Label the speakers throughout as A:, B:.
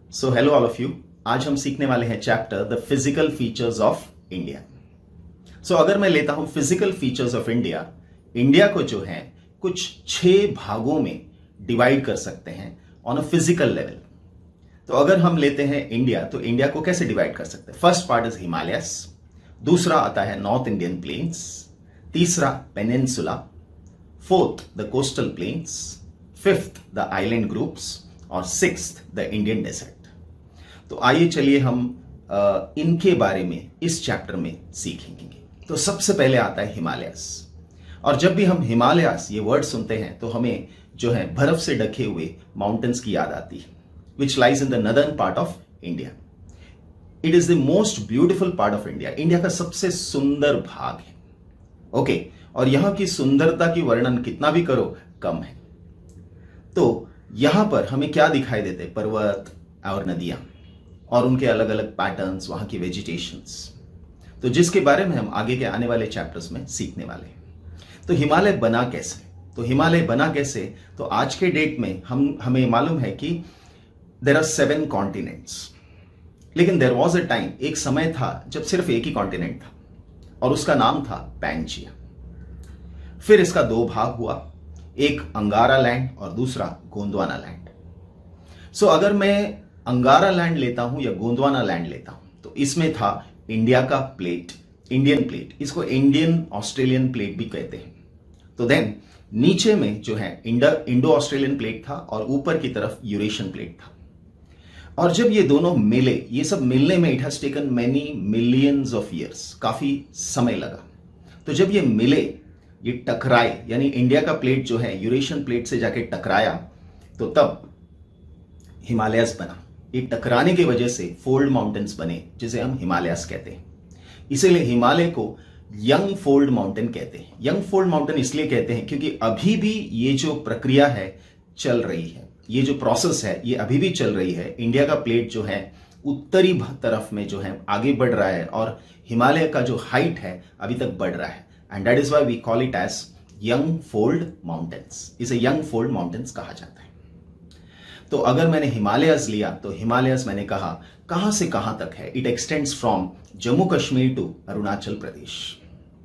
A: So hello all of you. आज हम सीखने वाले हैं chapter the physical features of India. So अगर मैं लेता हूं physical features of India, India को जो है कुछ 6 भागों में डिवाइड कर सकते हैं ऑन अ फिजिकल लेवल। तो अगर हम लेते हैं इंडिया, तो इंडिया को कैसे डिवाइड कर सकते हैं? फर्स्ट पार्ट इज हिमालयस, दूसरा आता है नॉर्थ इंडियन प्लेन्स, तीसरा peninsula, fourth the coastal planes, fifth the island groups और सिक्स्थ द इंडियन डेजर्ट। तो आइए चलिए हम इनके बारे में इस चैप्टर में सीखेंगे। तो सबसे पहले आता है हिमालयस। और जब भी हम हिमालयस ये वर्ड सुनते हैं तो हमें जो है बर्फ से ढके हुए माउंटेन्स की याद आती है, which lies in the northern part of India. It is the most beautiful part of India. India का सबसे सुंदर भाग है। ओके, और यहां की सुंदरता की वर्णन कितना भी करो कम है। तो यहां पर हमें क्या दिखाई देते? पर्वत और नदियां और उनके अलग अलग पैटर्न्स, वहां की वेजिटेशंस, तो जिसके बारे में हम आगे के आने वाले चैप्टर्स में सीखने वाले हैं। तो हिमालय बना कैसे? तो हिमालय बना कैसे? तो आज के डेट में हमें मालूम है कि देयर आर 7 कॉन्टिनेंट्स, लेकिन देयर वाज अ टाइम, एक समय था जब सिर्फ एक ही कॉन्टिनेंट था और उसका नाम था पैंजिया। फिर इसका 2 भाग हुआ, एक अंगारा लैंड और दूसरा गोंडवाना लैंड। सो अगर मैं अंगारा लैंड लेता हूं या गोंडवाना लैंड लेता हूं, तो इसमें था इंडिया का प्लेट, इंडियन प्लेट, इसको इंडियन ऑस्ट्रेलियन प्लेट भी कहते हैं। तो देन नीचे में जो है इंडो ऑस्ट्रेलियन प्लेट था और ऊपर की तरफ यूरेशियन प्लेट था। और जब ये दोनों मिले, ये सब मिलने में it has taken many millions of years, काफी समय लगा। तो जब ये मिले, ये टकराए, यानी इंडिया का प्लेट जो है यूरेशियन प्लेट से जाके टकराया, तो तब हिमालयस बना। ये टकराने की वजह से फोल्ड माउंटेन्स बने, जिसे हम हिमालयस कहते हैं। इसीलिए हिमालय को यंग फोल्ड माउंटेन कहते हैं। यंग फोल्ड माउंटेन इसलिए कहते हैं क्योंकि अभी भी ये जो प्रक्रिया है चल रही है, ये जो प्रोसेस है ये अभी भी चल रही है। इंडिया का प्लेट जो है उत्तरी तरफ में जो है आगे बढ़ रहा है और हिमालय का जो हाइट है अभी तक बढ़ रहा है, and that is why we call it as young fold mountains. इसे यंग फोल्ड माउंटेन्स कहा जाता है। तो अगर मैंने हिमालयस लिया, तो हिमालयस मैंने कहा कहां से कहां तक है? It extends from Jammu Kashmir to Arunachal Pradesh.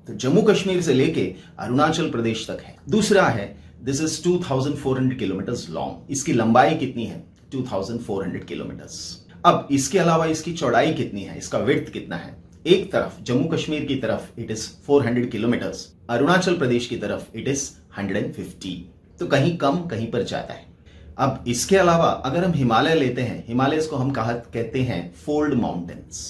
A: तो जम्मू कश्मीर से लेके अरुणाचल प्रदेश तक है। दूसरा है दिस इज 2400 किलोमीटर्स लॉन्ग। इसकी लंबाई कितनी है? 2400 किलोमीटर्स। अब इसके अलावा इसकी चौड़ाई कितनी है, इसका विड्थ कितना है? एक तरफ जम्मू कश्मीर की तरफ it is 400 kilometres, Arunachal Pradesh की तरफ इट इज 150। तो कहीं कम कहीं पर ज्यादा है। अब इसके अलावा अगर हम हिमालय लेते हैं, हिमालयस को हम कहते हैं फोल्ड माउंटेन्स।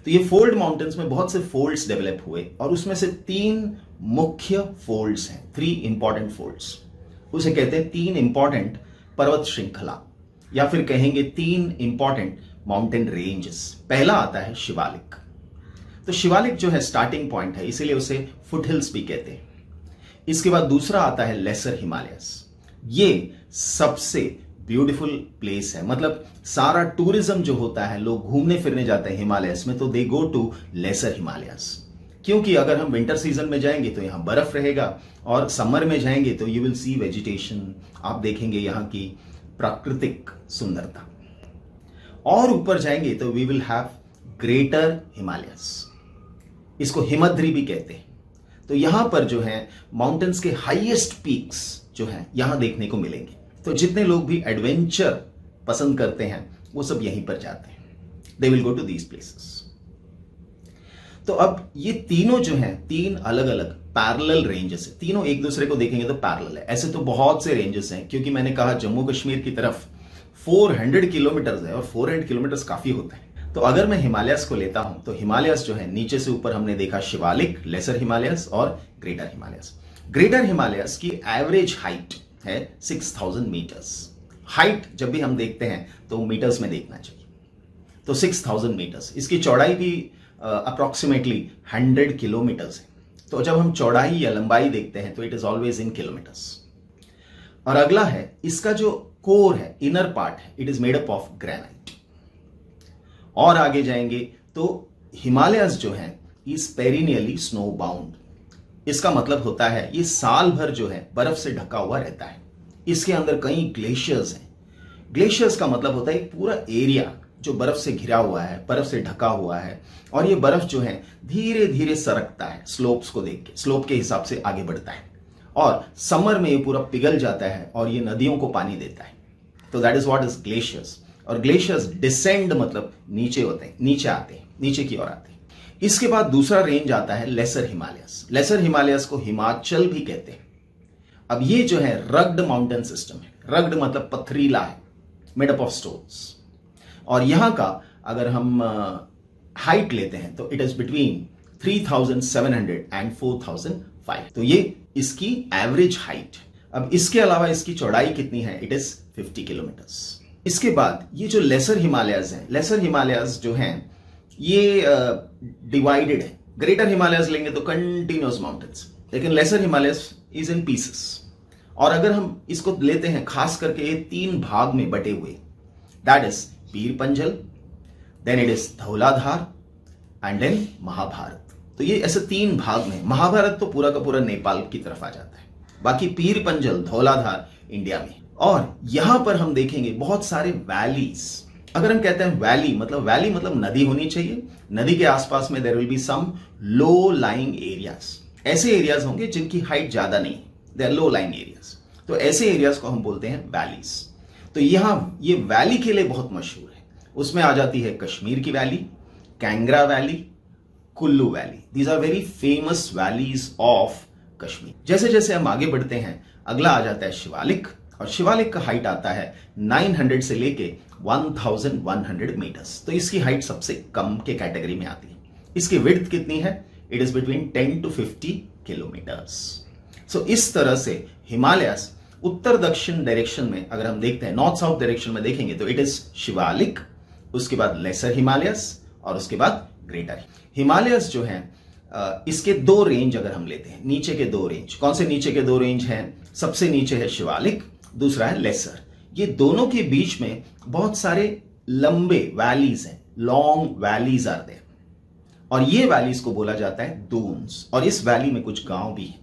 A: तो ये फोल्ड माउंटेन्स में बहुत से फोल्ड्स डेवलप हुए और उसमें से 3 मुख्य फोल्ड्स हैं, 3 इंपॉर्टेंट फोल्ड्स। उसे कहते हैं 3 इंपॉर्टेंट पर्वत श्रृंखला, या फिर कहेंगे 3 इंपॉर्टेंट माउंटेन रेंजेस। पहला आता है शिवालिक। तो शिवालिक जो है स्टार्टिंग पॉइंट है, इसीलिए उसे फुटहिल्स भी कहते हैं। इसके बाद दूसरा आता है लेसर हिमालयस। ये सबसे ब्यूटीफुल प्लेस है, मतलब सारा टूरिज्म जो होता है, लोग घूमने फिरने जाते हैं हिमालयस में, तो दे गो टू लेसर हिमालयस। क्योंकि अगर हम विंटर सीजन में जाएंगे तो यहां बर्फ रहेगा, और समर में जाएंगे तो यू विल सी वेजिटेशन, आप देखेंगे यहां की प्राकृतिक सुंदरता। और ऊपर जाएंगे तो we will have greater Himalayas, इसको हिमद्री भी कहते हैं। तो यहां पर जो है माउंटेन्स के हाईएस्ट पीक्स जो है यहां देखने को मिलेंगे। तो जितने लोग भी एडवेंचर पसंद करते हैं वो सब यहीं पर जाते हैं, they will go to these places. तो अब ये तीनों जो हैं 3 अलग अलग पैरेलल रेंजेस है, तीनों एक दूसरे को देखेंगे तो पैरेलल है। ऐसे तो बहुत से रेंजेस हैं, क्योंकि मैंने कहा जम्मू कश्मीर की तरफ 400 किलोमीटर्स है और 400 किलोमीटर्स काफी होता है। तो अगर मैं हिमालयस को लेता हूं, तो हिमालयस जो है नीचे से ऊपर हमने देखा शिवालिक, लेसर हिमालयस और ग्रेटर हिमालयस। ग्रेटर हिमालयस की एवरेज हाइट है 6000 मीटर्स। हाइट जब भी हम देखते हैं तो मीटर्स में देखना चाहिए। तो 6000 मीटर्स, इसकी चौड़ाई भी अप्रोक्सीमेटली 100 किलोमीटर्स है। तो जब हम चौड़ाई या लंबाई देखते हैं तो it is always in kilometres. और अगला है इसका जो कोर है, इनर पार्ट है, it is made up of granite. और आगे जाएंगे तो हिमालयस जो है इज पेरिनियली स्नो बाउंड। इसका मतलब होता है ये साल भर जो है बर्फ से ढका हुआ रहता है। इसके अंदर कई ग्लेशियर्स हैं, ग्लेशियर्स का मतलब होता है एक पूरा एरिया जो बर्फ से घिरा हुआ है, बर्फ से ढका हुआ है, और ये बर्फ जो है धीरे धीरे सरकता है स्लोप्स को देख के, स्लोप के हिसाब से आगे बढ़ता है, और समर में ये पूरा पिघल जाता है और ये नदियों को पानी देता है। तो that is what is glaciers. और ग्लेशियर्स डिसेंड मतलब नीचे होते हैं, नीचे आते हैं, नीचे की ओर आते हैं। इसके बाद दूसरा रेंज आता है लेसर हिमालयस। लेसर हिमालयस को हिमाचल भी कहते हैं। अब ये जो है रग्ड माउंटेन सिस्टम है। रग्ड मतलब पथरीला है, मेड अप ऑफ स्टोन्स। और यहां का अगर हम हाइट लेते हैं तो इट इज बिटवीन 3700 एंड 4005। तो ये इसकी एवरेज हाइट। अब इसके अलावा इसकी चौड़ाई कितनी है? It is 50 kilometres. इसके बाद ये जो लेसर हिमालयस हैं, लेसर हिमालयस जो हैं ये डिवाइडेड है। ग्रेटर हिमालयस लेंगे तो कंटिन्यूअस माउंटेन्स, लेकिन lesser Himalayas is in pieces. और अगर हम इसको लेते हैं खास करके ये 3 भाग में बटे हुए, that is Pir Panjal, then it is Dhauladhar and then Mahabharat. तो ये ऐसे 3 भाग में, महाभारत तो पूरा का पूरा नेपाल की तरफ आ जाता है, बाकी पीर पंजल धौलाधार इंडिया में। और यहां पर हम देखेंगे बहुत सारे वैलीज। अगर हम कहते हैं वैली मतलब नदी होनी चाहिए, नदी के आसपास में there will be some low lying areas. ऐसे एरियाज होंगे जिनकी हाइट ज्यादा नहीं, they are low lying areas. तो ऐसे एरियाज को हम बोलते हैं वैलीज। तो यहां ये वैली के लिए बहुत मशहूर है। उसमें आ जाती है कश्मीर की valley, Kangra valley, Kullu valley. These are very famous valleys of Kashmir. जैसे जैसे हम आगे बढ़ते हैं, अगला आ जाता है शिवालिक। और शिवालिक का हाइट आता है 900 से लेके 1100 मीटर्स। तो इसकी हाइट सबसे कम के कैटेगरी में आती है। इसकी विड्थ कितनी है? It is between 10 to 50 kilometres. So इस तरह से हिमालयस उत्तर दक्षिण डायरेक्शन में अगर हम देखते हैं, नॉर्थ साउथ डायरेक्शन में देखेंगे तो इट इज शिवालिक, उसके बाद लेसर हिमालयस और उसके बाद ग्रेटर हिमालयस जो है। इसके 2 रेंज अगर हम लेते हैं, नीचे के 2 रेंज, कौन से नीचे के 2 रेंज हैं? सबसे नीचे है शिवालिक, दूसरा है लेसर। ये दोनों के बीच में बहुत सारे लंबे वैलीज हैं, लॉन्ग वैलीज आर देयर। और ये वैलीज को बोला जाता है दून्स। और इस वैली में कुछ गांव भी हैं।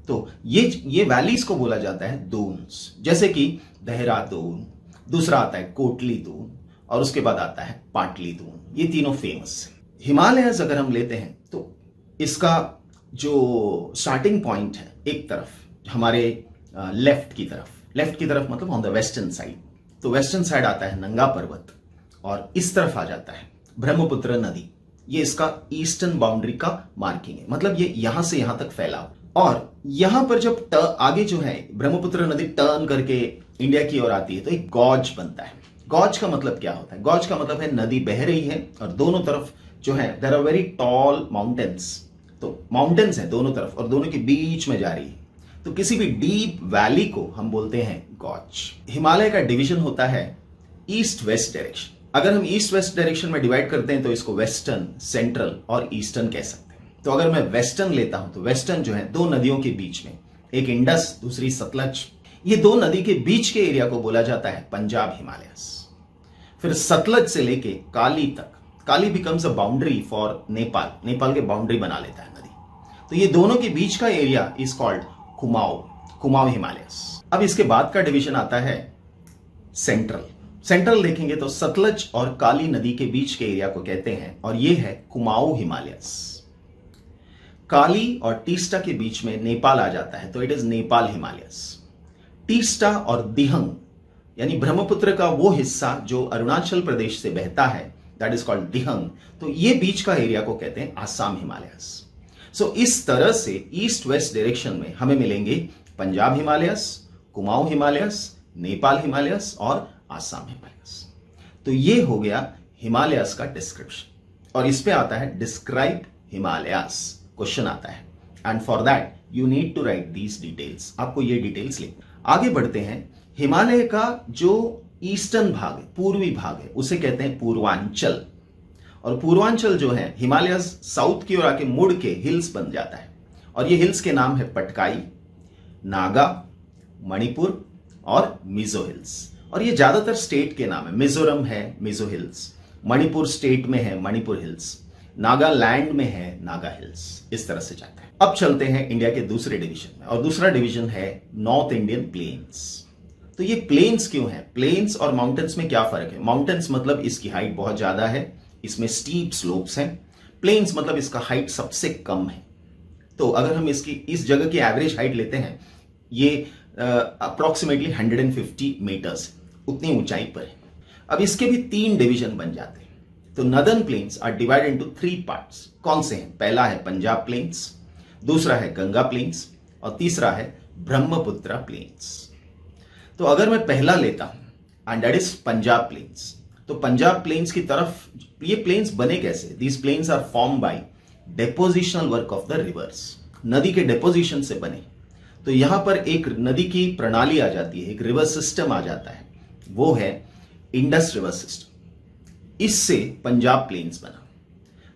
A: तो ये वैलीज को बोला जाता है दून्स। जैसे कि देहरादून, दूसरा आता है कोटली दून, और उसके बाद आता है पाटली दून। ये तीनों फेमस है। हिमालयस अगर हम लेते हैं तो इसका जो स्टार्टिंग पॉइंट है, एक तरफ हमारे लेफ्ट की तरफ मतलब ऑन द वेस्टर्न साइड। तो वेस्टर्न साइड आता है नंगा पर्वत, और इस तरफ आ जाता है ब्रह्मपुत्र नदी। ये इसका ईस्टर्न बाउंड्री का मार्किंग है, मतलब ये यहां से यहां तक फैला। और यहां पर जब आगे जो है ब्रह्मपुत्र नदी टर्न करके इंडिया की ओर आती है तो एक गॉज बनता है। गॉज का मतलब क्या होता है? गॉज का मतलब है नदी बह रही है और दोनों तरफ जो है there are very tall mountains. तो माउंटेन्स हैं दोनों तरफ और दोनों के बीच में जा रही है। तो किसी भी डीप वैली को हम बोलते हैं गॉज। हिमालय का डिवीजन होता है ईस्ट वेस्ट डायरेक्शन। अगर हम ईस्ट वेस्ट डायरेक्शन में डिवाइड करते हैं तो इसको वेस्टर्न, सेंट्रल और ईस्टर्न कह सकते हैं। तो अगर मैं वेस्टर्न लेता हूं तो वेस्टर्न जो है 2 नदियों के बीच में, एक इंडस, दूसरी सतलज। ये 2 नदी के बीच के एरिया को बोला जाता है पंजाब हिमालयस। फिर सतलज से लेके काली तक, Kali becomes a boundary for Nepal, Nepal के बाउंड्री बना लेता है नदी। तो ये दोनों के बीच का area is called Kumaon Himalayas. अब इसके बाद का डिवीजन आता है सेंट्रल देखेंगे तो सतलज और काली नदी के बीच के एरिया को कहते हैं, और ये है कुमाऊं हिमालयस। काली और टीस्टा के बीच में नेपाल आ जाता है तो it is Nepal Himalayas. Teesta और दिहंग यानी ब्रह्मपुत्र का वो हिस्सा जो अरुणाचल प्रदेश से बहता है, दैट इज कॉल्ड दिहंग। तो ये बीच का एरिया को कहते हैं आसाम हिमालयस। सो इस तरह से ईस्ट वेस्ट डायरेक्शन में हमें मिलेंगे Punjab Himalayas, Kumaon Himalayas, Nepal Himalayas और आसाम हिमालयस। तो ये हो गया हिमालयस का डिस्क्रिप्शन। और इस पे आता है डिस्क्राइब हिमालयस, क्वेश्चन आता है, and for that you need to write these details. आपको ये डिटेल्स लिखना। आगे बढ़ते हैं। हिमालय का जो ईस्टर्न भाग है, पूर्वी भाग है, उसे कहते हैं पूर्वांचल। और पूर्वांचल जो है हिमालयस साउथ की ओर आके मुड़ के हिल्स बन जाता है, और ये हिल्स के नाम है पटकाई, नागा, मणिपुर और मिजो हिल्स। और ये ज्यादातर स्टेट के नाम है। मिजोरम है मिजो हिल्स, मणिपुर स्टेट में है मणिपुर हिल्स, नागालैंड में है नागा हिल्स। इस तरह से जाता है। अब चलते हैं इंडिया के दूसरे डिवीजन में, और दूसरा डिवीजन है नॉर्थ इंडियन प्लेन्स। तो ये प्लेन्स क्यों हैं? प्लेन्स और माउंटेन्स में क्या फर्क है? माउंटेन्स मतलब इसकी हाइट बहुत ज्यादा है, इसमें स्टीप स्लोप्स हैं। प्लेन्स मतलब इसका हाइट सबसे कम है। तो अगर हम इसकी इस जगह की एवरेज हाइट लेते हैं, ये अप्रोक्सीमेटली 150 मीटर्स उतनी ऊंचाई पर है। अब इसके भी 3 डिवीजन बन जाते हैं। तो northern plains are divided into 3 parts. कौन से हैं? पहला है पंजाब प्लेन्स, दूसरा है गंगा प्लेन्स और तीसरा है ब्रह्मपुत्र प्लेन्स। तो अगर मैं पहला लेता हूं and that is Punjab plains, तो पंजाब प्लेन्स की तरफ ये प्लेन्स बने कैसे? These plains are form by depositional work of the rivers. नदी के डेपोजिशन से बने। तो यहां पर एक नदी की प्रणाली आ जाती है, एक रिवर सिस्टम आ जाता है, वो है इंडस रिवर सिस्टम। इससे पंजाब प्लेन्स बना।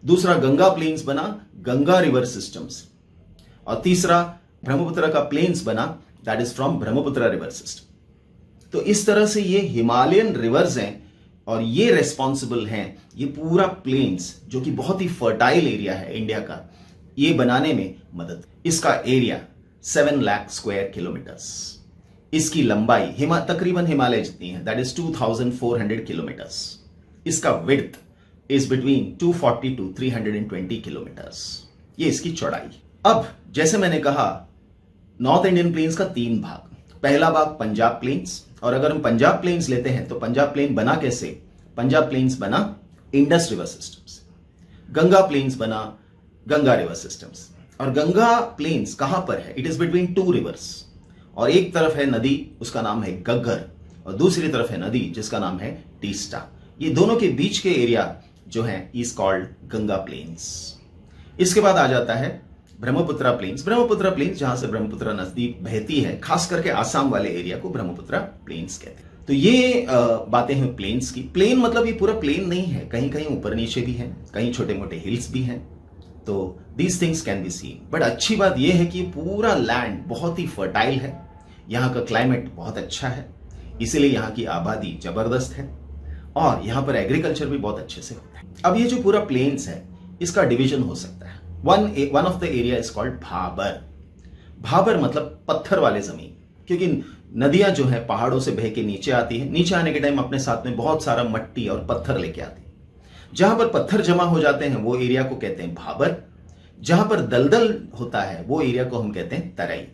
A: दूसरा गंगा प्लेन्स बना गंगा रिवर सिस्टम से, और तीसरा ब्रह्मपुत्र का प्लेन्स बना, that is from Brahmaputra river system. तो इस तरह से ये हिमालयन रिवर्स हैं और ये रेस्पॉन्सिबल हैं, ये पूरा प्लेन्स जो कि बहुत ही फर्टाइल एरिया है इंडिया का, ये बनाने में मदद। इसका एरिया 7 लाख स्क्वायर किलोमीटर्स, इसकी लंबाई तकरीबन हिमालय जितनी है, दैट इज 2400 किलोमीटर्स। इसका width is between 240 to 320 kilometres, ये इसकी चौड़ाई। अब जैसे मैंने कहा, नॉर्थ इंडियन प्लेन्स का 3 भाग। पहला भाग पंजाब प्लेन्स, और अगर हम पंजाब प्लेन्स लेते हैं तो पंजाब प्लेन बना कैसे? पंजाब प्लेन्स बना इंडस रिवर सिस्टम से। गंगा प्लेन्स बना गंगा रिवर सिस्टम से। और गंगा प्लेन्स कहां पर है? इट इज बिटवीन 2 रिवर्स, और एक तरफ है नदी, उसका नाम है गग्गर, और दूसरी तरफ है नदी जिसका नाम है टीस्टा। ये दोनों के बीच के एरिया जो है इज कॉल्ड गंगा प्लेन्स। इसके बाद आ जाता है ब्रह्मपुत्र प्लेन्स। ब्रह्मपुत्र प्लेन्स जहां से ब्रह्मपुत्र नदी बहती है, खास करके आसाम वाले एरिया को ब्रह्मपुत्र प्लेन्स कहते हैं। तो ये बातें हैं प्लेन्स की। प्लेन मतलब ये पूरा प्लेन नहीं है, कहीं कहीं ऊपर नीचे भी है, कहीं छोटे मोटे हिल्स भी हैं। तो these things can be seen. But अच्छी बात यह है कि पूरा लैंड बहुत ही फर्टाइल है, यहाँ का क्लाइमेट बहुत अच्छा है, इसीलिए यहाँ की आबादी जबरदस्त है, और यहाँ पर एग्रीकल्चर भी बहुत अच्छे से होता है। अब ये जो पूरा प्लेन्स है, इसका डिवीजन हो सकता है। One of the area is called Bhabar. Bhabar मतलब पत्थर वाले जमीन, क्योंकि नदियां जो है पहाड़ों से बह के नीचे आती है, नीचे आने के टाइम अपने साथ में बहुत सारा मट्टी और पत्थर लेके आती है। जहां पर पत्थर जमा हो जाते हैं वो एरिया को कहते हैं भाबर, जहां पर दलदल होता है वो एरिया को हम कहते हैं तराई।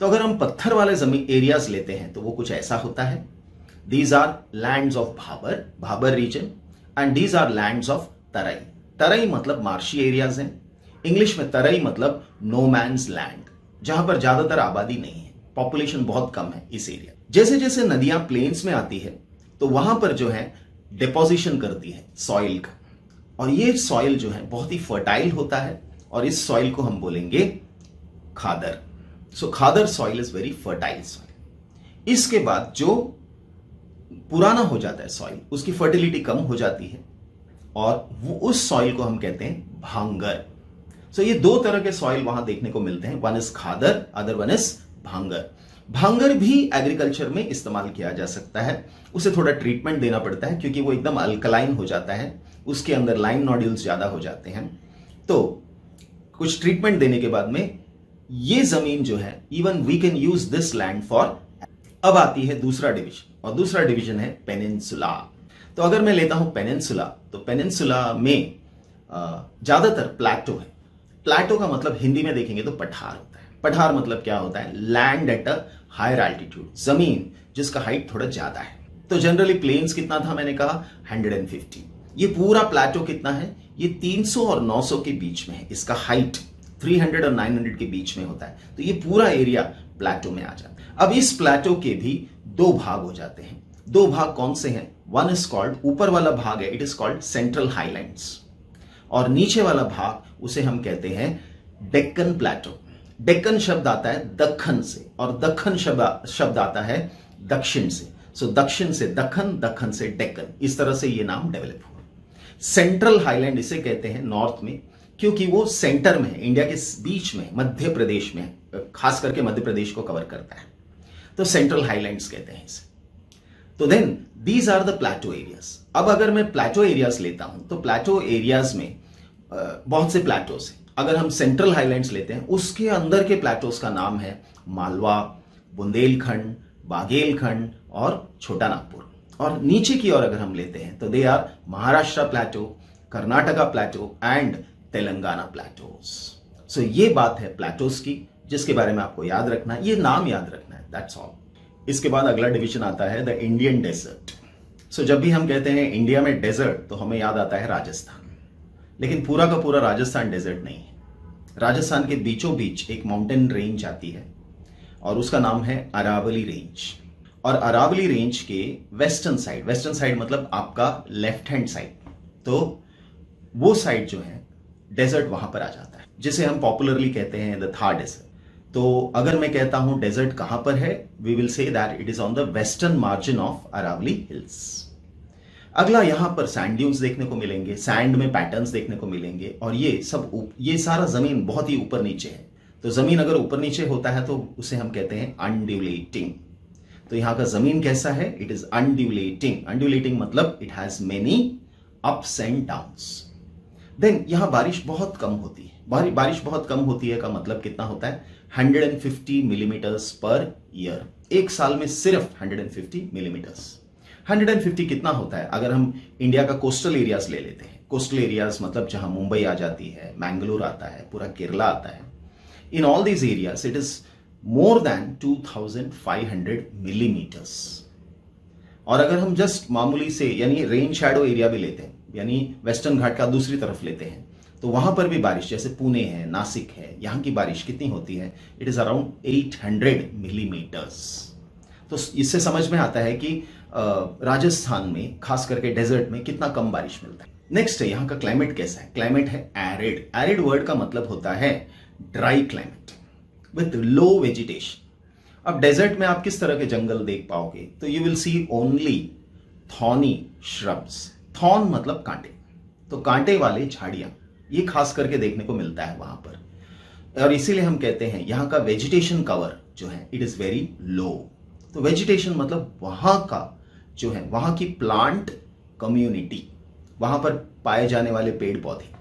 A: तो अगर हम पत्थर वाले जमीन एरियाज लेते हैं तो वो कुछ ऐसा होता है। These are lands of Bhabar, Bhabar region, and these are lands of Terai. Terai मतलब मार्शी एरियाज हैं। इंग्लिश में तराई मतलब नो मैन्स लैंड, जहां पर ज्यादातर आबादी नहीं है, पॉपुलेशन बहुत कम है इस एरिया। जैसे जैसे नदियां प्लेन्स में आती है तो वहां पर जो है डिपोजिशन करती है सॉइल का, और ये सॉइल जो है बहुत ही फर्टाइल होता है, और इस सॉइल को हम बोलेंगे khadar. So khadar soil is very fertile soil. इसके बाद जो पुराना हो जाता है सॉइल, उसकी फर्टिलिटी कम हो जाती है, और वो उस सॉइल को हम कहते हैं भांगर। सो ये 2 तरह के सॉइल वहां देखने को मिलते हैं, one is khadar, other one is bhangar. Bhangar भी एग्रीकल्चर में इस्तेमाल किया जा सकता है, उसे थोड़ा ट्रीटमेंट देना पड़ता है क्योंकि वो एकदम अल्कलाइन हो जाता है, उसके अंदर लाइम नोड्यूल्स ज्यादा हो जाते हैं। तो कुछ ट्रीटमेंट देने के बाद में ये जमीन जो है, even we can use this land for. अब आती है दूसरा डिवीजन, और दूसरा डिवीजन है पेनिनसुला। तो अगर मैं लेता हूं पेनिनसुला, तो पेनिनसुला में ज्यादातर प्लेटो है। प्लेटो का मतलब हिंदी में देखेंगे तो पठार होता है। पठार मतलब क्या होता है? Land at a higher altitude, जमीन जिसका हाइट थोड़ा ज्यादा है। तो जनरली प्लेन्स कितना था? मैंने कहा 150। ये पूरा प्लेटो कितना है? ये 300 और 900 के बीच में है। इसका हाइट 300 और 900 के बीच में होता है। तो ये पूरा एरिया प्लेटो में आ जाता है। अब इस प्लेटो के भी 2 भाग हो जाते हैं। 2 भाग कौन से हैं? वन इज कॉल्ड, ऊपर वाला भाग है, it is called central highlands, और नीचे वाला भाग उसे हम कहते हैं डेक्कन प्लेटो। डेक्कन शब्द आता है दक्खन से, और दक्खन शब्द आता है दक्षिण से। सो दक्षिण से दक्खन, दक्खन से डेक्कन, इस तरह से ये नाम डेवलप हुआ। सेंट्रल हाईलैंड इसे कहते हैं नॉर्थ में, क्योंकि वो सेंटर में है, इंडिया के बीच में, मध्य प्रदेश में, खास करके मध्य प्रदेश को कवर करता है, तो सेंट्रल हाईलैंड्स कहते हैं इसे। तो then these are the plateau areas. अब अगर मैं प्लेटो एरियाज लेता हूं तो प्लेटो एरियाज में बहुत से प्लेटोस हैं। अगर हम सेंट्रल हाईलैंड्स लेते हैं, उसके अंदर के प्लेटोस का नाम है मालवा, बुंदेलखंड, बाघेलखंड और छोटा नागपुर। और नीचे की ओर अगर हम लेते हैं तो they are Maharashtra plateau, Karnataka plateau and Telangana plateaus. So ये बात है प्लेटोज की, जिसके बारे में आपको याद रखना है, ये नाम याद रखना है, दैट्स ऑल। इसके बाद अगला डिवीजन आता है द इंडियन डेजर्ट। सो जब भी हम कहते हैं इंडिया में डेजर्ट तो हमें याद आता है राजस्थान, लेकिन पूरा का पूरा राजस्थान डेजर्ट नहीं है। राजस्थान के बीचों बीच एक माउंटेन रेंज आती है और उसका नाम है अरावली रेंज। और अरावली रेंज के वेस्टर्न साइड मतलब आपका लेफ्ट हैंड साइड, तो वो साइड जो है डेजर्ट वहां पर आ जाता है, जिसे हम पॉपुलरली कहते हैं द थार डेजर्ट। तो अगर मैं कहता हूं डेजर्ट कहां पर है, we will say that it is on the western margin of Aravali hills. अगला यहां पर सैंड ड्यून्स देखने को मिलेंगे, सैंड में पैटर्न्स देखने को मिलेंगे, और ये सारा जमीन बहुत ही ऊपर नीचे है। तो जमीन अगर ऊपर नीचे होता है तो उसे हम कहते हैं अनड्यूलेटिंग। तो यहां का जमीन कैसा है, इट इज अनड्यूलेटिंग। अनड्यूलेटिंग मतलब it has many ups and downs. Then यहां बारिश बहुत कम होती है। बारिश बहुत कम होती है का मतलब कितना होता है, 150 मिलीमीटर्स पर ईयर। एक साल में सिर्फ 150 मिलीमीटर्स। 150 कितना होता है, अगर हम इंडिया का कोस्टल एरियाज ले लेते हैं, कोस्टल एरियाज मतलब जहां मुंबई आ जाती है, मैंगलोर आता है, पूरा केरला आता है, in all these areas it is more than 2500 millimetres. और अगर हम जस्ट मामूली से यानी रेन शैडो एरिया भी लेते हैं, यानी वेस्टर्न घाट का दूसरी तरफ लेते हैं, तो वहां पर भी बारिश, जैसे पुणे है, नासिक है, यहां की बारिश कितनी होती है, इट इज अराउंड 800 मिलीमीटर्स। तो इससे समझ में आता है कि राजस्थान में खास करके डेजर्ट में कितना कम बारिश मिलता है। नेक्स्ट है यहाँ का क्लाइमेट कैसा है। क्लाइमेट है एरिड। एरिड वर्ड का मतलब होता है dry climate with low vegetation. अब डेजर्ट में आप किस तरह के जंगल देख पाओगे, तो you will see only thorny shrubs. Thorn मतलब कांटे, तो कांटे वाले झाड़ियां, ये खास करके देखने को मिलता है वहां पर। और इसीलिए हम कहते हैं यहाँ का वेजिटेशन कवर जो है इट इज वेरी लो। तो वेजिटेशन मतलब वहां का जो है, वहां की प्लांट कम्युनिटी, वहां पर पाए जाने वाले पेड़ पौधे।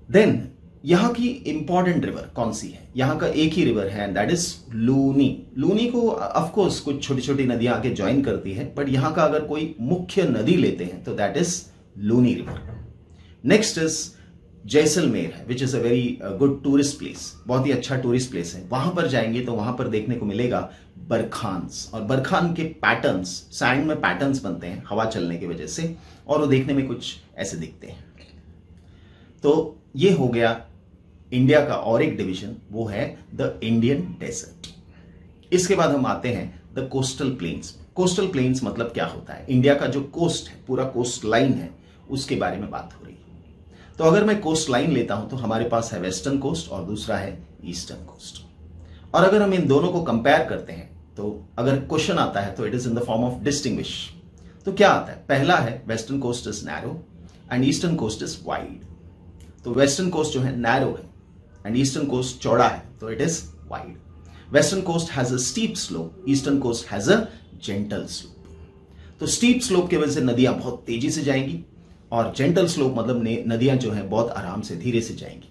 A: देन यहां की इंपॉर्टेंट रिवर कौन सी है, यहां का एक ही रिवर है and that is Luni. Luni को ऑफ कोर्स कुछ छोटी छोटी नदियां आके ज्वाइन करती है, बट यहां का अगर कोई मुख्य नदी लेते हैं तो that is Luni river. Next is Jaisalmer है, which is a very good tourist place, बहुत ही अच्छा टूरिस्ट प्लेस है। वहां पर जाएंगे तो वहां पर देखने को मिलेगा बरखान्स, और बरखान के पैटर्न्स, सैंड में पैटर्न्स बनते हैं हवा चलने की वजह से, और वो देखने में कुछ ऐसे दिखते हैं। तो ये हो गया इंडिया का और एक डिवीजन, वो है द इंडियन डेजर्ट। इसके बाद हम आते हैं the coastal planes. Coastal planes मतलब क्या होता है, इंडिया का जो कोस्ट है, पूरा कोस्ट लाइन है, उसके बारे में बात हो रही है। तो अगर मैं कोस्ट लाइन लेता हूं तो हमारे पास है वेस्टर्न कोस्ट और दूसरा है ईस्टर्न कोस्ट। और अगर हम इन दोनों को कंपेयर करते हैं तो अगर क्वेश्चन आता है तो it is in the form of distinguish. तो क्या आता है, पहला है western coast is narrow and eastern coast is wide. तो वेस्टर्न कोस्ट जो है नैरो है एंड ईस्टर्न कोस्ट चौड़ा है, तो it is wide. Western coast has a steep slope, eastern coast has a gentle slope. तो स्टीप स्लोप की वजह से नदियां बहुत तेजी से जाएंगी, और जेंटल स्लोप मतलब नदियां जो है बहुत आराम से धीरे से जाएंगी।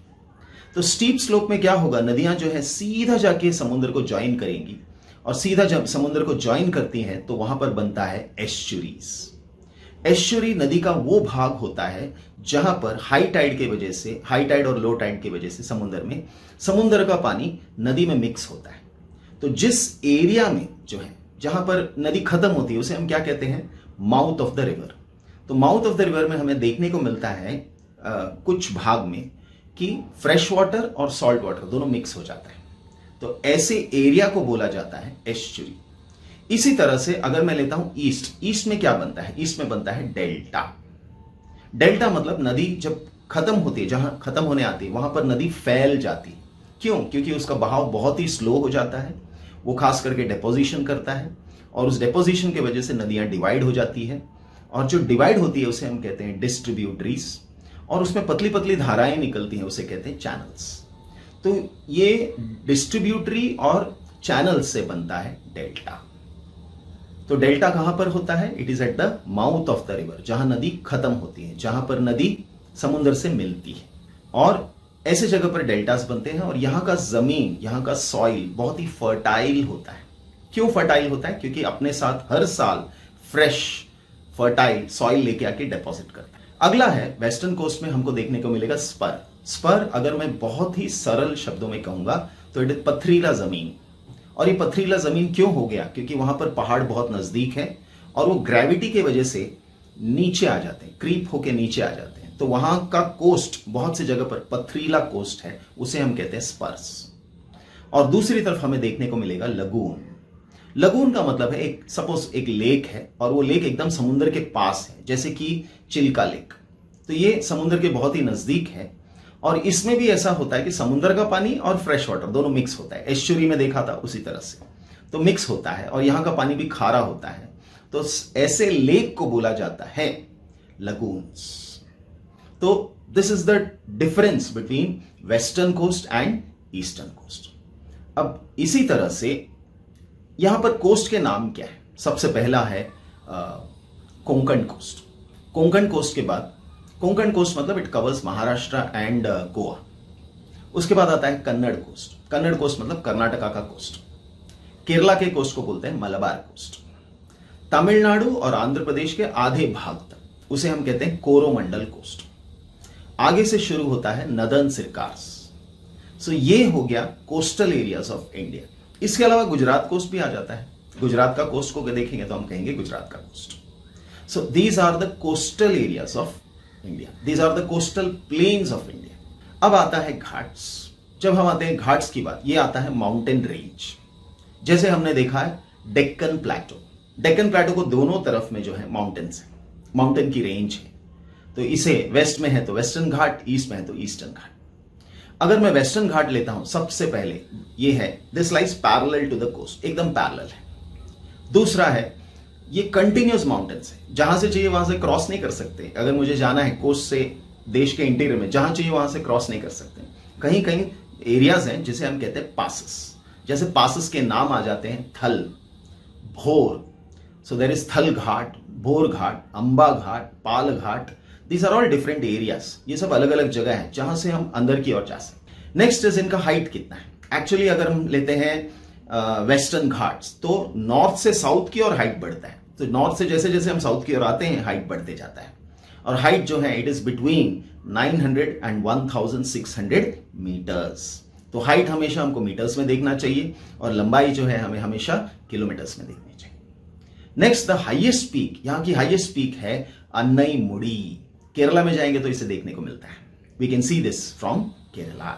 A: तो स्टीप स्लोप में क्या होगा, नदियां जो है सीधा जाके समुद्र को ज्वाइन करेंगी, और सीधा जब समुद्र को ज्वाइन करती हैं तो वहां पर बनता है एस्चुरीज। एस्चुरी नदी का वो भाग होता है जहां पर हाई टाइड के वजह से, हाई टाइड और लो टाइड की वजह से समुद्र में समुद्र का पानी नदी में मिक्स होता है। तो जिस एरिया में जो है, जहां पर नदी खत्म होती है, उसे हम क्या कहते हैं, माउथ ऑफ द रिवर। तो माउथ ऑफ द रिवर में हमें देखने को मिलता है कुछ भाग में कि फ्रेश वाटर और सॉल्ट वाटर दोनों मिक्स हो जाता है, तो ऐसे एरिया को बोला जाता है एस्चुरी। इसी तरह से अगर मैं लेता हूं ईस्ट में क्या बनता है, ईस्ट में बनता है डेल्टा। डेल्टा मतलब नदी जब खत्म होती है, जहां खत्म होने आती है वहां पर नदी फैल जाती है। क्यों, क्योंकि उसका बहाव बहुत ही स्लो हो जाता है, वो खास करके डेपोजिशन करता है, और उस डेपोजिशन की वजह से नदियां डिवाइड हो जाती है, और जो डिवाइड होती है उसे हम कहते हैं डिस्ट्रीब्यूटरीज, और उसमें पतली पतली धाराएं निकलती हैं, उसे कहते हैं चैनल्स। तो ये डिस्ट्रीब्यूटरी और चैनल्स से बनता है डेल्टा। तो डेल्टा कहां पर होता है, it is at the mouth of the river, जहां नदी खत्म होती है, जहां पर नदी समुद्र से मिलती है, और ऐसे जगह पर डेल्टास बनते हैं। और यहां का जमीन, यहां का सॉइल बहुत ही फर्टाइल होता है, क्यों फर्टाइल होता है? क्योंकि अपने साथ हर साल फ्रेश फर्टाइल सॉइल लेके आके डिपॉजिट करता है। अगला है वेस्टर्न कोस्ट में हमको देखने को मिलेगा स्पर। स्पर अगर मैं बहुत ही सरल शब्दों में कहूंगा तो इट इज पथरीला जमीन। और ये पथरीला जमीन क्यों हो गया? क्योंकि वहां पर पहाड़ बहुत नजदीक है और वो ग्रेविटी की वजह से नीचे आ जाते हैं, क्रीप होके नीचे आ जाते हैं। तो वहां का कोस्ट बहुत सी जगह पर पथरीला कोस्ट है, उसे हम कहते हैं स्पर्स। और दूसरी तरफ हमें देखने को मिलेगा लगून। लगून का मतलब है एक सपोज एक लेक है और वो लेक एकदम समुद्र के पास है, जैसे कि चिल्का लेक। तो ये समुद्र के बहुत ही नजदीक है और इसमें भी ऐसा होता है कि समुद्र का पानी और फ्रेश वाटर दोनों मिक्स होता है। एस्चुरी में देखा था उसी तरह से, तो मिक्स होता है और यहां का पानी भी खारा होता है। तो ऐसे लेक को बोला जाता है लगून्स। तो this is the difference between western coast and eastern coast. अब इसी तरह से यहां पर कोस्ट के नाम क्या है? सबसे पहला है कोंकण कोस्ट। कोंकण कोस्ट के बाद, कोंकण कोस्ट मतलब it covers Maharashtra and Goa. उसके बाद आता है कन्नड़ कोस्ट। कन्नड़ कोस्ट मतलब कर्नाटका का कोस्ट। केरला के कोस्ट को बोलते हैं मलबार कोस्ट। तमिलनाडु और आंध्र प्रदेश के आधे भाग तक उसे हम कहते हैं कोरोमंडल कोस्ट। आगे से शुरू होता है नदर्न सिरकार्स। सो ये हो गया कोस्टल एरियाज ऑफ इंडिया। इसके अलावा गुजरात कोस्ट भी आ जाता है। गुजरात का कोस्ट को देखेंगे तो हम कहेंगे गुजरात का coast. So these are the coastal areas of India, these are the coastal plains of India. अब आता है घाट्स। जब हम आते हैं घाट्स की बात, ये आता है माउंटेन रेंज। जैसे हमने देखा है डेक्कन प्लेटो। डेक्कन प्लेटो को दोनों तरफ में जो है माउंटेन्स है, माउंटेन की रेंज है। तो इसे वेस्ट में है तो वेस्टर्न घाट, ईस्ट में है तो ईस्टर्न घाट। अगर मैं वेस्टर्न घाट लेता हूं, सबसे पहले ये है this lies parallel to the coast, एकदम पैरेलल है। दूसरा है ये कंटिन्यूअस माउंटेन्स है, जहां से चाहिए वहां से क्रॉस नहीं कर सकते। अगर मुझे जाना है कोस्ट से देश के इंटीरियर में, जहां चाहिए वहां से क्रॉस नहीं कर सकते। कहीं कहीं एरियाज हैं जिसे हम कहते हैं पासेस। जैसे पासेस के नाम आ जाते हैं थल, भोर। So there is Thal Ghat, Bhor Ghat, Amba Ghat, Pal Ghat. These are all different areas. ये सब अलग अलग जगह है जहां से हम अंदर की ओर जा सकते। नेक्स्ट इज इनका हाइट कितना है। एक्चुअली अगर हम लेते हैं वेस्टर्न घाट्स तो नॉर्थ से साउथ की ओर हाइट बढ़ता है। तो नॉर्थ से जैसे जैसे हम साउथ की ओर आते हैं हाइट बढ़ते जाता है। और हाइट जो है it is between 900 and 1600 metres. तो हाइट हमेशा हमको मीटर्स में देखना चाहिए और लंबाई जो है हमें हमेशा किलोमीटर्स में देखनी चाहिए। नेक्स्ट द हाईएस्ट पीक, यहां की हाईएस्ट पीक है अन्नई मुड़ी। केरला में जाएंगे तो इसे देखने को मिलता है। We can see this from Kerala.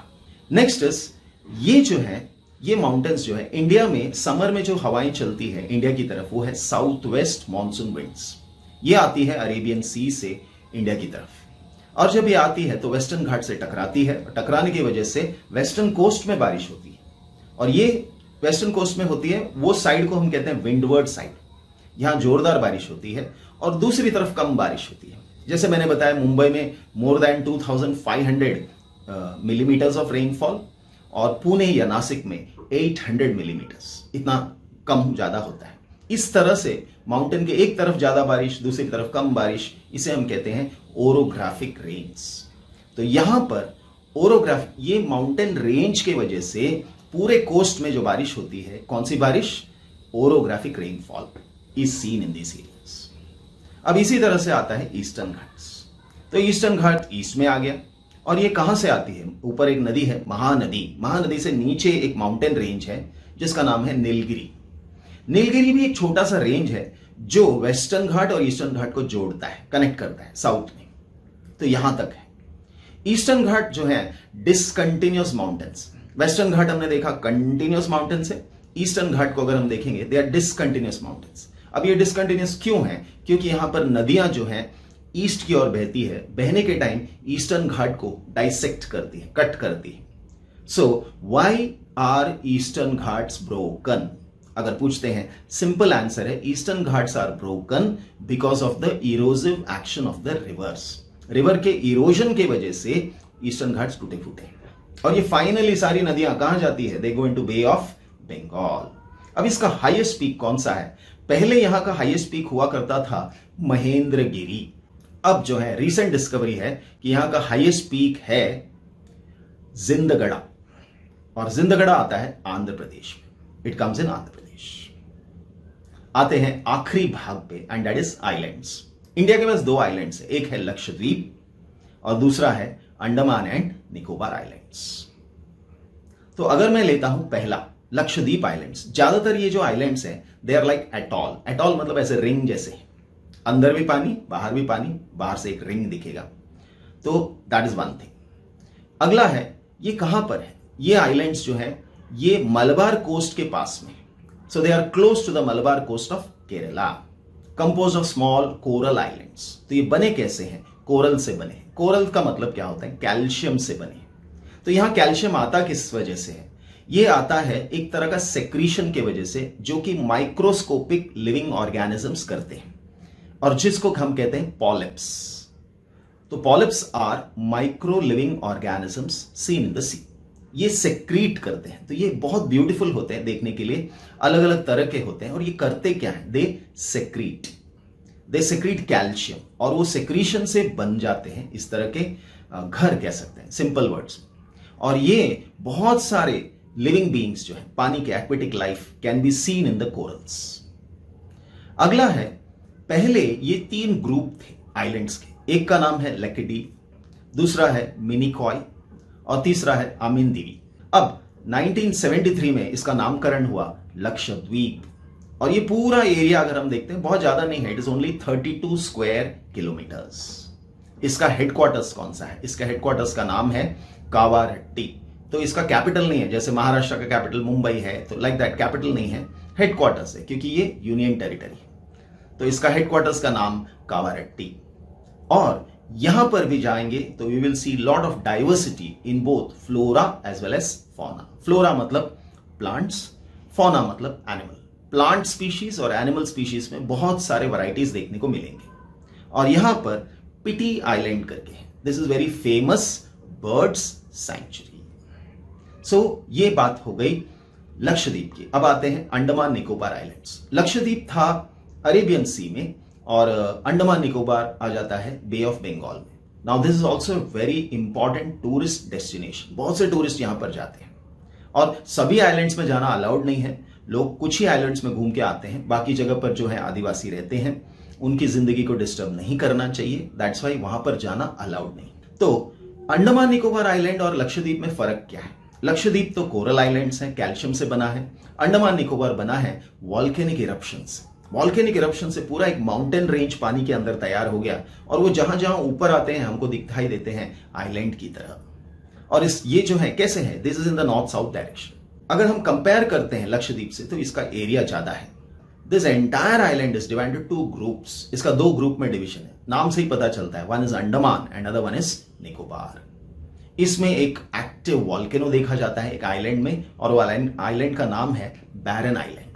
A: Next is ये जो है, ये माउंटेन्स जो है इंडिया में समर में जो हवाएं चलती है इंडिया की तरफ, वो है साउथ वेस्ट मॉनसून विंड्स। ये आती है अरेबियन सी से इंडिया की तरफ और जब ये आती है तो वेस्टर्न घाट से टकराती है। टकराने की वजह से वेस्टर्न कोस्ट में बारिश होती है और ये वेस्टर्न कोस्ट में होती है, वो साइड को हम कहते हैं विंडवर्ड साइड। यहां जोरदार बारिश होती है और दूसरी तरफ कम बारिश होती है। जैसे मैंने बताया मुंबई में more than 2500 millimetres of rainfall और पुणे या नासिक में 800 मिलीमीटर्स, इतना कम ज्यादा होता है। इस तरह से माउंटेन के एक तरफ ज्यादा बारिश, दूसरी तरफ कम बारिश, इसे हम कहते हैं ओरोग्राफिक रेंज। तो यहां पर ओरोग्राफिक, ये माउंटेन रेंज के वजह से पूरे कोस्ट में जो बारिश होती है, कौन सी बारिश? Orographic rainfall is seen in this areas. अब इसी तरह से आता है ईस्टर्न घाट्स। तो ईस्टर्न घाट ईस्ट में आ गया और ये कहां से आती है? ऊपर एक नदी है महानदी, महानदी से नीचे एक माउंटेन रेंज है जिसका नाम है नीलगिरी। नीलगिरी भी एक छोटा सा रेंज है जो वेस्टर्न घाट और ईस्टर्न घाट को जोड़ता है, कनेक्ट करता है साउथ में। तो यहां तक है। ईस्टर्न घाट जो है डिसकंटिन्यूअस माउंटेन्स। वेस्टर्न घाट हमने देखा कंटिन्यूअस माउंटेन्स है, ईस्टर्न घाट को अगर हम देखेंगे दे आर डिसकंटिन्यूअस माउंटेन्स। अब ये डिसकंटिन्यूअस क्यों है? क्योंकि यहां पर नदियां जो हैं ईस्ट की ओर बहती है, बहने के टाइम ईस्टर्न घाट को डाइसेक्ट करती है, कट करती है। So why are Eastern Ghats broken? अगर पूछते हैं, सिंपल आंसर है Eastern Ghats are broken because of the erosive action of the rivers. River के इरोजन के वजह से ईस्टर्न घाट्स टूटे फूटे और ये फाइनली सारी नदियां कहां जाती है? They go into Bay of Bengal. अब इसका हाईएस्ट पीक कौन सा है? पहले यहां का हाईएस्ट पीक हुआ करता था महेंद्रगिरी। अब जो है रीसेंट डिस्कवरी है कि यहां का हाईएस्ट पीक है जिंदगड़ा और जिंदगड़ा आता है आंध्र प्रदेश में। It comes in Andhra Pradesh. आते हैं आखिरी भाग पे, and that is islands. India के पास दो आइलैंड्स है, एक है लक्षद्वीप और दूसरा है अंडमान एंड निकोबार आइलैंड्स। तो अगर मैं लेता हूं पहला लक्षद्वीप आइलैंड्स, ज्यादातर ये जो आइलैंड्स हैं they are like atoll. Atoll मतलब ऐसे रिंग जैसे, अंदर भी पानी बाहर भी पानी, बाहर से एक रिंग दिखेगा। तो दैट इज वन थिंग। अगला है ये कहां पर है, ये आइलैंड्स जो है ये मलबार कोस्ट के पास में, so they are close to the Malabar coast of Kerala, compose of small coral islands. तो ये बने कैसे हैं, कोरल से बने। कोरल का मतलब क्या होता है, कैल्शियम से बने। तो यहां कैल्शियम आता किस वजह से है, ये आता है एक तरह का सेक्रीशन के वजह से, जो कि माइक्रोस्कोपिक लिविंग ऑर्गेनिजम्स करते हैं और जिसको हम कहते हैं पॉलिप्स। तो polyps are micro living organisms seen in the sea. ये सेक्रीट करते हैं, तो ये बहुत ब्यूटीफुल होते हैं देखने के लिए, अलग अलग तरह के होते हैं। और ये करते क्या है, दे सेक्रीट कैल्शियम, और वो सेक्रीशन से बन जाते हैं इस तरह के घर, कह सकते हैं सिंपल वर्ड्स। और ये बहुत सारे लिविंग बीइंग्स जो है पानी के aquatic life can be seen in the corals. अगला है, पहले ये तीन ग्रुप थे आइलैंड्स के, एक का नाम है लेकेडी, दूसरा है मिनिकॉय और तीसरा है आमिनदीवी। अब 1973 में इसका नामकरण हुआ लक्षद्वीप। और ये पूरा एरिया अगर हम देखते हैं बहुत ज्यादा नहीं है, it is only 32 square kilometres. इसका हेडक्वार्टर्स कौन सा है, इसका हेडक्वार्टर्स का नाम है कावारहट्टी। तो इसका कैपिटल नहीं है, जैसे महाराष्ट्र का कैपिटल मुंबई है, तो लाइक दैट कैपिटल नहीं है, हेडक्वार्टर्स है, क्योंकि ये यूनियन टेरिटरी है। तो इसका हेडक्वार्टर्स का नाम कावारहट्टी। और यहां पर भी जाएंगे तो we will see lot of diversity in both flora as well as fauna. Flora मतलब प्लांट्स, फौना मतलब एनिमल। प्लांट स्पीशीज और एनिमल स्पीशीज में बहुत सारे वैरायटीज देखने को मिलेंगे। और यहां पर पिटी आइलैंड करके है, this is very famous birds sanctuary. So ये बात हो गई लक्षद्वीप की। अब आते हैं अंडमान निकोबार आइलैंड्स। लक्षद्वीप था अरेबियन सी में और अंडमान निकोबार आ जाता है बे ऑफ बंगाल में। Now this is also very important tourist destination, बहुत से टूरिस्ट यहां पर जाते हैं। और सभी आइलैंड्स में जाना अलाउड नहीं है, लोग कुछ ही आइलैंड्स में घूम के आते हैं, बाकी जगह पर जो है आदिवासी रहते हैं, उनकी जिंदगी को डिस्टर्ब नहीं करना चाहिए, दैट्स वाई वहां पर जाना अलाउड नहीं। तो अंडमान निकोबार आइलैंड और लक्षद्वीप में फर्क क्या है, लक्षद्वीप तो कोरल आइलैंड्स हैं, कैल्शियम से बना है। अंडमान निकोबार बना है वॉल्केनिक इरप्शन से। वॉल्केनिक इरप्शन से पूरा एक माउंटेन रेंज पानी के अंदर तैयार हो गया, और वो जहां जहां ऊपर आते हैं हमको दिखाई देते हैं आइलैंड की तरह। और ये जो है कैसे है, this is in the north south direction. अगर हम कंपेयर करते हैं लक्षद्वीप से तो इसका एरिया ज्यादा है। This entire island is divided two groups, इसका दो ग्रुप में डिवीजन है, नाम से ही पता चलता है, one is Andaman and other one is Nicobar. इसमें एक एक्टिव वॉल्केनो देखा जाता है एक आइलैंड में, और वो आइलैंड का नाम है बैरन आइलैंड।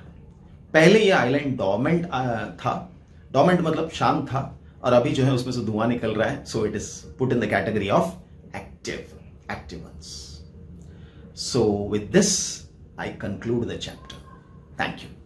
A: पहले ये आइलैंड डोरमेंट था, डोरमेंट मतलब शांत था, और अभी जो है उसमें से धुआं निकल रहा है, so it is put in the category of active ones. So with this I conclude the chapter. Thank you.